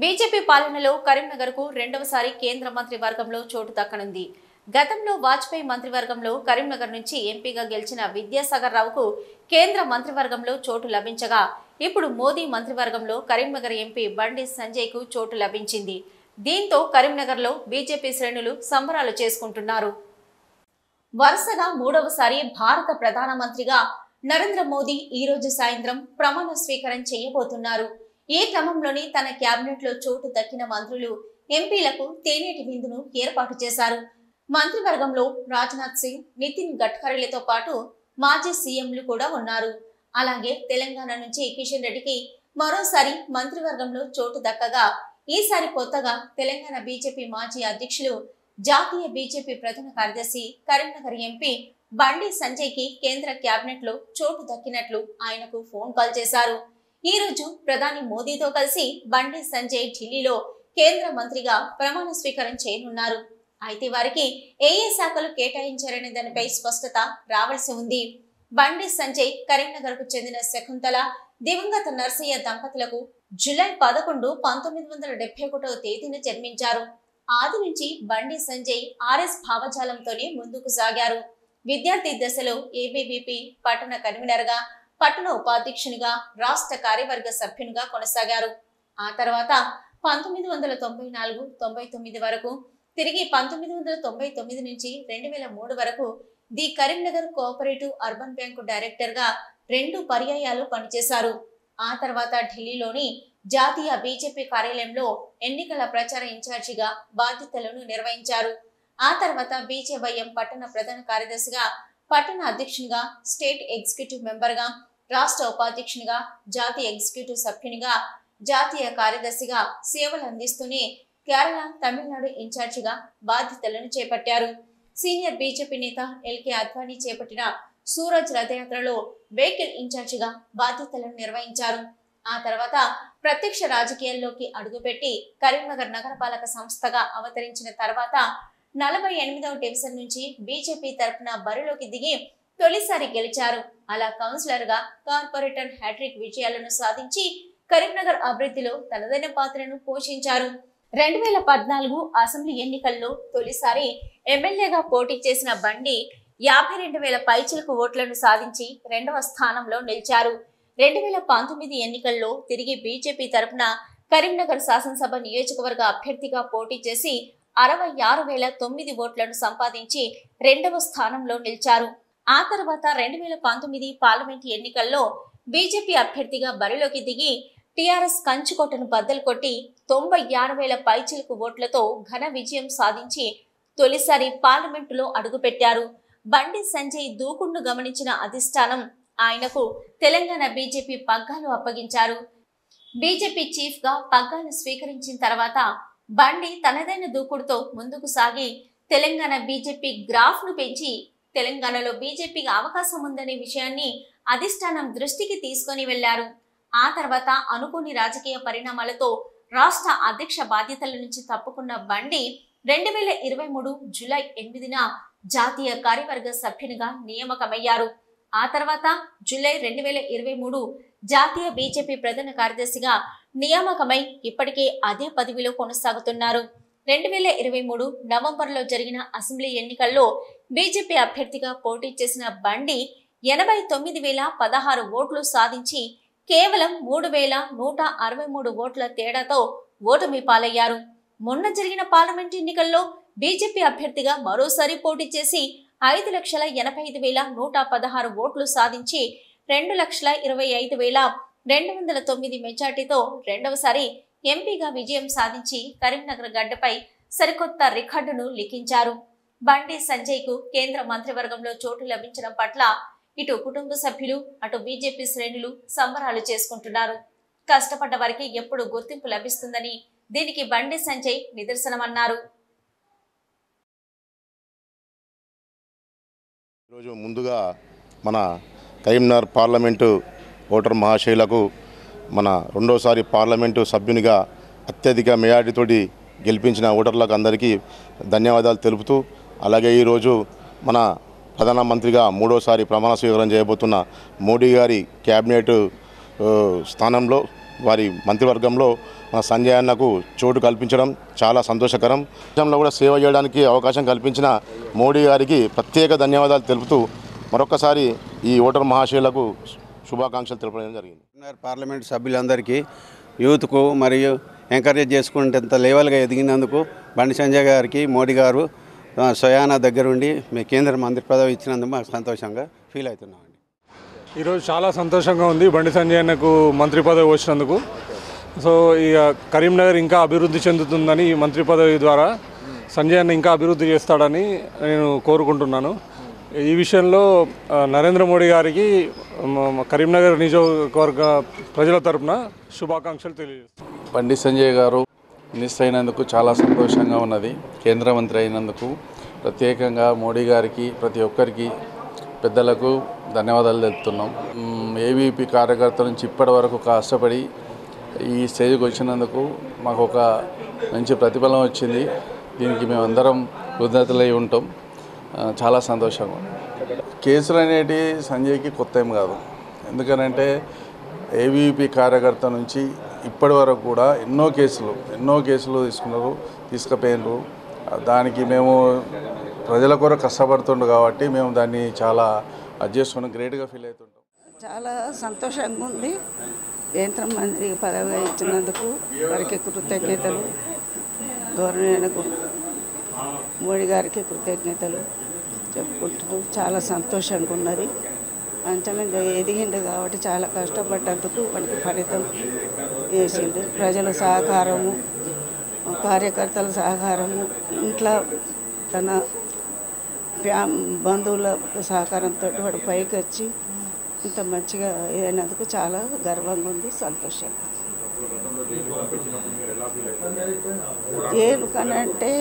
BJP పాలనలో కరీంనగర్కు రెండవసారి కేంద్ర మంత్రివర్గంలో చోటు దక్కనుంది. గతంలో వాజ్పేయి మంత్రివర్గంలో కరీంనగర్ నుంచి ఎంపీగా గెలిచిన విద్యాసాగర్ రావుకు కేంద్ర మంత్రివర్గంలో చోటు లభించగా, ఇప్పుడు మోదీ మంత్రివర్గంలో కరీంనగర్ ఎంపీ బండి సంజయ్కు చోటు లభించింది. దీంతో కరీంనగర్లో బీజేపీ శ్రేణులు సంబరాలు చేసుకుంటున్నారు. వరుసగా మూడవసారి భారత ప్రధానమంత్రిగా నరేంద్ర మోదీ ఈ రోజు సాయంత్రం ప్రమాణ స్వీకారం చేయబోతున్నారు. ఈ క్రమంలోనే తన కేబినెట్ లో చోటు దక్కిన మంత్రులు, ఎంపీలకు తేనేటి విందును ఏర్పాటు చేశారు. మంత్రివర్గంలో రాజ్నాథ్ సింగ్, నితిన్ గడ్కరీలతో పాటు మాజీ సీఎంలు కూడా ఉన్నారు. అలాగే తెలంగాణ నుంచి కిషన్ రెడ్డికి మరోసారి మంత్రివర్గంలో చోటు దక్కగా, ఈసారి కొత్తగా తెలంగాణ బీజేపీ మాజీ అధ్యక్షులు, జాతీయ బీజేపీ ప్రధాన కార్యదర్శి, కరీంనగర్ ఎంపీ బండి సంజయ్కి కేంద్ర కేబినెట్ లో చోటు దక్కినట్లు ఆయనకు ఫోన్ కాల్ చేశారు. ఈ రోజు ప్రధాని మోదీతో కలిసి బండి సంజయ్ ఢిల్లీలో కేంద్ర మంత్రిగా ప్రమాణ స్వీకారం చేయనున్నారు. అయితే వారికి ఏ శాఖలు కేటాయించారనే దానిపై స్పష్టత రావాల్సి ఉంది. బండి సంజయ్ కరీంనగర్ కు చెందిన శకుంతల, దివంగత నర్సయ్య దంపతులకు జూలై 11, 1971వ తేదీన జన్మించారు. ఆది నుంచి బండి సంజయ్ ఆర్ఎస్ భావజాలంతోనే ముందుకు సాగారు. విద్యార్థి దశలో ఏబీవీపీ పట్టణ కన్వీనర్ గా, పట్టణ ఉపాధ్యక్షునిగా, రాష్ట్ర కార్యవర్గ సభ్యునిగా కొనసాగారు. ఆ తర్వాత 1994-99 వరకు, తిరిగి 1999 నుంచి 2003 వరకు the Karimnagar cooperative urban bank director గా 2 పర్యాయాలు పనిచేశారు. ఆ తర్వాత ఢిల్లీలోని జాతీయ బీజేపీ కార్యాలయంలో ఎన్నికల ప్రచార ఇన్ఛార్జిగా బాధ్యతలను నిర్వహించారు. ఆ తర్వాత బీజేవైఎం పట్టణ ప్రధాన కార్యదర్శిగా, పట్టణ అధ్యక్షునిగా, స్టేట్ ఎగ్జిక్యూటివ్ మెంబర్ గా, రాష్ట్ర ఉపాధ్యక్షునిగా, జాతీయ ఎగ్జిక్యూటివ్ సభ్యునిగా, జాతీయ కార్యదర్శిగా సేవలు అందిస్తూనే కేరళ, తమిళనాడు ఇన్ఛార్జిగా బాధ్యతలను చేపట్టారు. సీనియర్ బీజేపీ నేత ఎల్కే అద్వానీ చేపట్టిన సూరజ్ రథయాత్రలో వెహికల్ ఇన్ఛార్జిగా బాధ్యతలను నిర్వహించారు. ఆ తర్వాత ప్రత్యక్ష రాజకీయాల్లోకి అడుగుపెట్టి కరీంనగర్ నగరపాలక సంస్థగా అవతరించిన తర్వాత 48వ డివిజన్ నుంచి బీజేపీ తరఫున బరిలోకి దిగి తొలిసారి గెలిచారు. అలా కౌన్సిలర్ గా కార్పొరేటర్ హ్యాట్రిక్ విజయాలను సాధించి కరీంనగర్ అభివృద్ధిలో తనదైన పాత్రను పోషించారు. 2014 అసెంబ్లీ ఎన్నికల్లో తొలిసారి ఎమ్మెల్యేగా పోటీ చేసిన బండి 52,000 పైచిలకు ఓట్లను సాధించి 2వ స్థానంలో నిలిచారు. 2019 ఎన్నికల్లో తిరిగి బీజేపీ తరఫున కరీంనగర్ శాసనసభ నియోజకవర్గ అభ్యర్థిగా పోటీ చేసి 66,009 ఓట్లను సంపాదించి 2వ స్థానంలో నిలిచారు. ఆ తర్వాత 2019 పార్లమెంట్ ఎన్నికల్లో బీజేపీ అభ్యర్థిగా బరిలోకి దిగి టీఆర్ఎస్ కంచుకోటను బద్దలు కొట్టి 96,000 పైచిలకు ఓట్లతో ఘన విజయం సాధించి తొలిసారి పార్లమెంటులో అడుగుపెట్టారు. బండి సంజయ్ దూకుడును గమనించిన అధిష్టానం ఆయనకు తెలంగాణ బీజేపీ పగ్గాలు అప్పగించారు. బీజేపీ చీఫ్ గా పగ్గాలు స్వీకరించిన తర్వాత బండి తనదైన దూకుడుతో ముందుకు సాగి తెలంగాణ బీజేపీ గ్రాఫ్ ను పెంచి తెలంగాణలో బీజేపీకి అవకాశం ఉందనే విషయాన్ని అధిష్టానం దృష్టికి తీసుకొని వెళ్లారు. ఆ తర్వాత అనుకోని రాజకీయ పరిణామాలతో రాష్ట్ర అధ్యక్ష బాధ్యతల నుంచి తప్పుకున్న బండి 2023 జూలై 8న జాతీయ కార్యవర్గ సభ్యునిగా నియామకమయ్యారు. ఆ తర్వాత జూలై 2023 జాతీయ బీజేపీ ప్రధాన కార్యదర్శిగా నియామకమై ఇప్పటికే అదే పదవిలో కొనసాగుతున్నారు. 2023 నవంబర్లో జరిగిన అసెంబ్లీ ఎన్నికల్లో బీజేపీ అభ్యర్థిగా పోటీ చేసిన బండి 89,016 ఓట్లు సాధించి కేవలం 3,163 ఓట్ల తేడాతో ఓటమి పాలయ్యారు. మొన్న జరిగిన పార్లమెంట్ ఎన్నికల్లో బీజేపీ అభ్యర్థిగా మరోసారి పోటీ చేసి 5,85,116 ఓట్లు సాధించి 2,25,209 మెజార్టీతో రెండవసారి ఎంపీగా విజయం సాధించి కరీంనగర్ గడ్డపై సరికొత్త రికార్డును లిఖించారు. బండి సంజయ్ కు కేంద్ర మంత్రివర్గంలో చోటు లభించడం పట్ల ఇటు కుటుంబ సభ్యులు, అటు బీజేపీ శ్రేణులు సంబరాలు చేసుకుంటున్నారు. కష్టపడ్డ వారికి ఎప్పుడు గుర్తింపు లభిస్తుందని దీనికి బండి సంజయ్ నిదర్శనమన్నారు. ఈరోజు ముందుగా మన కరీంనగర్ పార్లమెంటు ఓటర్ మహాశయులకు మన రెండోసారి పార్లమెంటు సభ్యునిగా అత్యధిక మెజారిటీతోటి గెలిపించిన ఓటర్లకు అందరికీ ధన్యవాదాలు తెలుపుతూ, అలాగే ఈరోజు మన ప్రధానమంత్రిగా మూడోసారి ప్రమాణ స్వీకారం చేయబోతున్న మోడీ గారి క్యాబినెట్ స్థానంలో వారి మంత్రివర్గంలో మన సంజయ్ అన్నకు చోటు కల్పించడం చాలా సంతోషకరం. దేశంలో కూడా సేవ చేయడానికి అవకాశం కల్పించిన మోడీ గారికి ప్రత్యేక ధన్యవాదాలు తెలుపుతూ మరొకసారి ఈ ఓటర్ మహాశయులకు శుభాకాంక్షలు తెలపడం జరిగింది. పార్లమెంట్ సభ్యులందరికీ యూత్కు మరియు ఎంకరేజ్ చేసుకునేంత లెవెల్గా ఎదిగినందుకు బండి సంజయ్ గారికి మోడీ గారు స్వయానా దగ్గరుండి మీ కేంద్ర మంత్రి పదవి ఇచ్చినందుకు మాకు సంతోషంగా ఫీల్ అవుతున్నామండి. ఈరోజు చాలా సంతోషంగా ఉంది బండి సంజయ్ అన్నకు మంత్రి పదవి వచ్చినందుకు. సో ఇక కరీంనగర్ ఇంకా అభివృద్ధి చెందుతుందని ఈ మంత్రి పదవి ద్వారా సంజయ్ అన్న ఇంకా అభివృద్ధి చేస్తాడని నేను కోరుకుంటున్నాను. ఈ విషయంలో నరేంద్ర మోడీ గారికి కరీంనగర్ నియోజకవర్గ ప్రజల తరపున శుభాకాంక్షలు తెలియజేస్తాను. బండి సంజయ్ గారు మినిస్టర్ అయినందుకు చాలా సంతోషంగా ఉన్నది. కేంద్ర మంత్రి అయినందుకు ప్రత్యేకంగా మోడీ గారికి ప్రతి ఒక్కరికి పెద్దలకు ధన్యవాదాలు తెలుపుతున్నాం. ఏవీపీ కార్యకర్తల నుంచి ఇప్పటి వరకు కష్టపడి ఈ స్టేజ్కి వచ్చినందుకు మాకు ఒక మంచి ప్రతిఫలం వచ్చింది. దీనికి మేమందరం కృతజ్ఞతలై ఉంటాం. చాలా సంతోషంగా. కేసులు అనేటివి సంజయ్కి కొత్త ఏం కాదు. ఎందుకనంటే ఏవీపీ కార్యకర్త నుంచి ఇప్పటి వరకు కూడా ఎన్నో కేసులు తీసుకుపోయినారు. దానికి మేము ప్రజల కొరకు కష్టపడుతుండు కాబట్టి మేము దాన్ని చాలా అడ్జస్ట్ గ్రేట్గా ఫీల్ అవుతుంటాం. చాలా సంతోషంగా ఉంది. కేంద్ర మంత్రి పదవి ఇచ్చినందుకు వారికి కృతజ్ఞతలు. గవర్నమెంట్కు మోడీ గారికి కృతజ్ఞతలు చెప్పుకుంటూ చాలా సంతోషంగా ఉన్నది. అంచనా ఎదిగిండు కాబట్టి చాలా కష్టపడ్డందుకు వాడికి ఫలితం వేసిండు. ప్రజల సహకారము, కార్యకర్తల సహకారము, ఇంట్లో తన బంధువుల సహకారంతో వాడు పైకి వచ్చి ఇంత మంచిగా అయినందుకు చాలా గర్వంగా ఉంది, సంతోషంగా. ఏనుకనంటే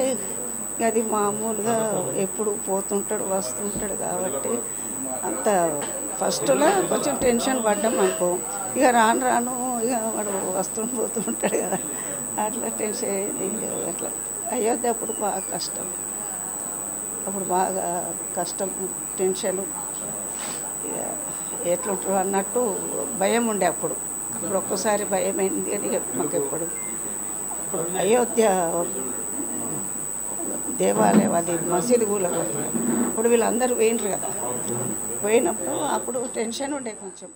అది మామూలుగా ఎప్పుడు పోతుంటాడు వస్తుంటాడు కాబట్టి అంత ఫస్ట్లో కొంచెం టెన్షన్ పడ్డాం అనుకో. ఇక రాను రాను ఇక వాడు పోతుంటాడు కదా, అట్లా టెన్షన్ అయింది. అట్లా అయోధ్య అప్పుడు బాగా కష్టం, టెన్షను ఎట్లుంటారు అన్నట్టు భయం ఉండే అప్పుడు. ఒక్కసారి భయం అయింది అని మాకు ఎప్పుడు అయోధ్య దేవాలయం అది మసీదు కూలగొట్టారు. ఇప్పుడు వీళ్ళందరూ పోయినరు కదా, పోయినప్పుడు అప్పుడు టెన్షన్ ఉండే కొంచెం.